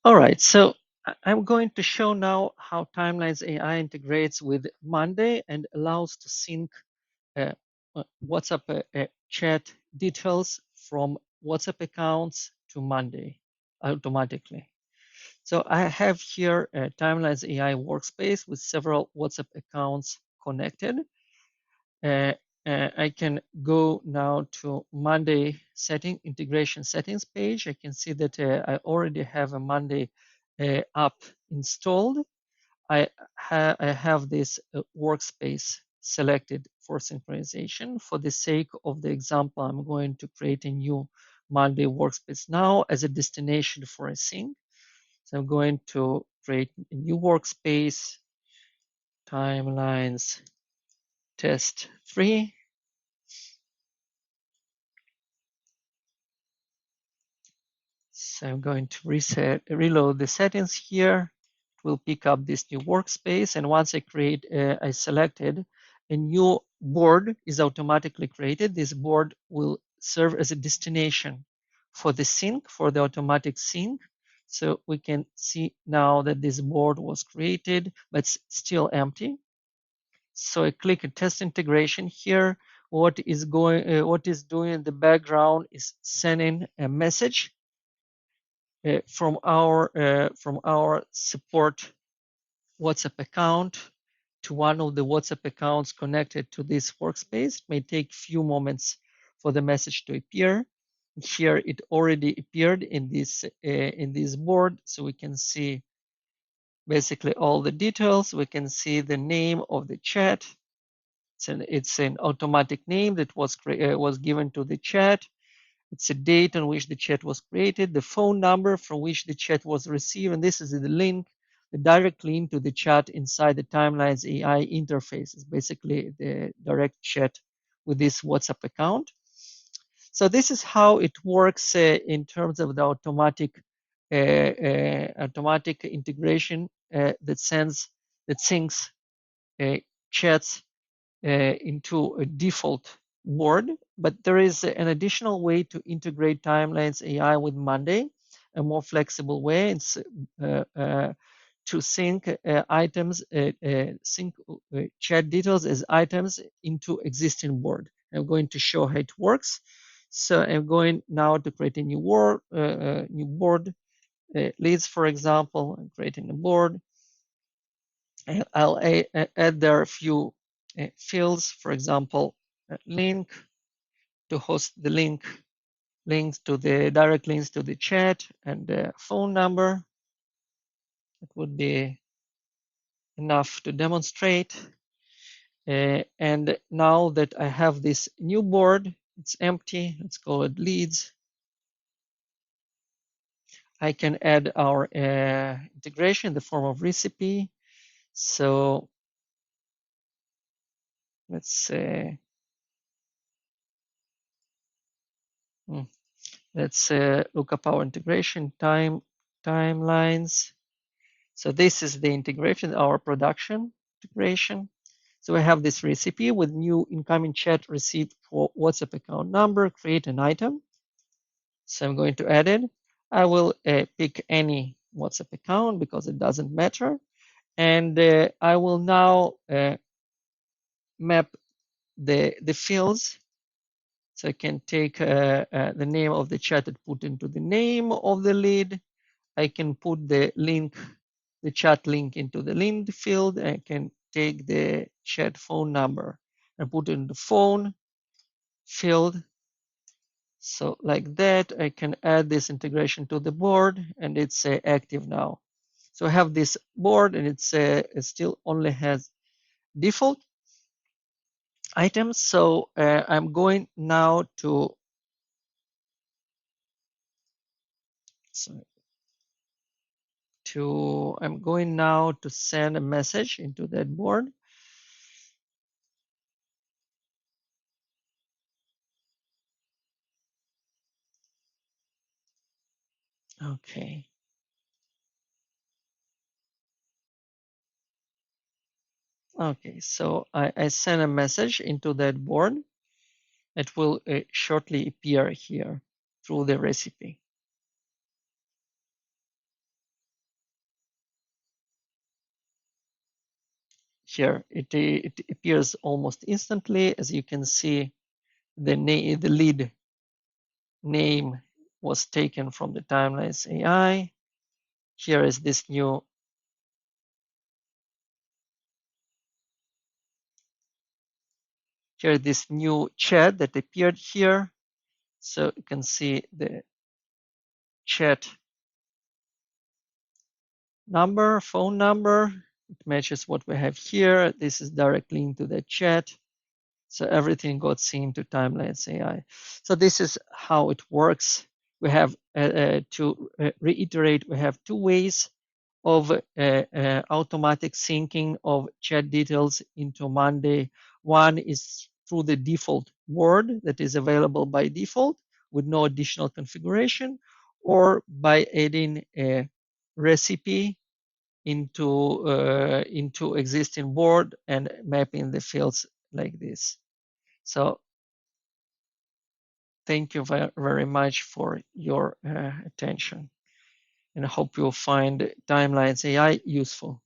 All right, so I'm going to show now how Timelines AI integrates with Monday and allows to sync uh, WhatsApp chat details from WhatsApp accounts to Monday automatically. So I have here a Timelines AI workspace with several WhatsApp accounts connected. Uh, I can go now to Monday integration settings page. I can see that I already have a Monday app installed. I have this workspace selected for synchronization. For the sake of the example, I'm going to create a new Monday workspace now as a destination for a sync. So I'm going to create a new workspace, timelines test 3. So I'm going to reload the settings here. It will pick up this new workspace. And once I selected, a new board is automatically created. This board will serve as a destination for the sync, for the automatic sync. So we can see now that this board was created, but it's still empty. So I click a test integration here. What is doing in the background is sending a message from our support WhatsApp account to one of the WhatsApp accounts connected to this workspace. It may take few moments for the message to appear. Here it already appeared in this board, so we can see basically all the details. We can see the name of the chat. It's an automatic name that was given to the chat. It's a date on which the chat was created, the phone number from which the chat was received, and this is the link, the direct link to the chat inside the Timelines AI interface. It's basically the direct chat with this WhatsApp account. So this is how it works in terms of the automatic integration that syncs chats into a default board, but there is an additional way to integrate Timelines AI with Monday, a more flexible way. It's to sync sync chat details as items into existing board. I'm going to show how it works. So I'm going now to create a new board, leads, for example. I'm creating a board. I'll add there a few fields, for example, link to host the links to the direct links to the chat, and the phone number. It would be enough to demonstrate. And now that I have this new board, it's empty. Let's call it leads. I can add our integration in the form of recipe. So let's say, let's look up our integration timelines. So this is the integration, our production integration. So we have this recipe with new incoming chat received for WhatsApp account number, create an item. So I'm going to add it. I will pick any WhatsApp account because it doesn't matter. And I will now map the fields. So I can take the name of the chat and put into the name of the lead. I can put the link, the chat link into the link field. I can take the chat phone number and put it in the phone field. So like that, I can add this integration to the board and it's active now. So I have this board and it still only has default items. So I'm going now to, I'm going now to send a message into that board. Okay. Okay, so I send a message into that board. It will shortly appear here through the recipe. here. It appears almost instantly. As you can see, the lead name was taken from the Timelines AI. Here is this new chat that appeared here. So you can see the chat number, phone number. It matches what we have here. This is directly into the chat. So everything got synced to Timelines AI. So this is how it works. We have to reiterate, we have two ways of automatic syncing of chat details into Monday. One is through the default word that is available by default with no additional configuration, or by adding a recipe into existing board and mapping the fields like this. So thank you very much for your attention, and I hope you'll find Timelines AI useful.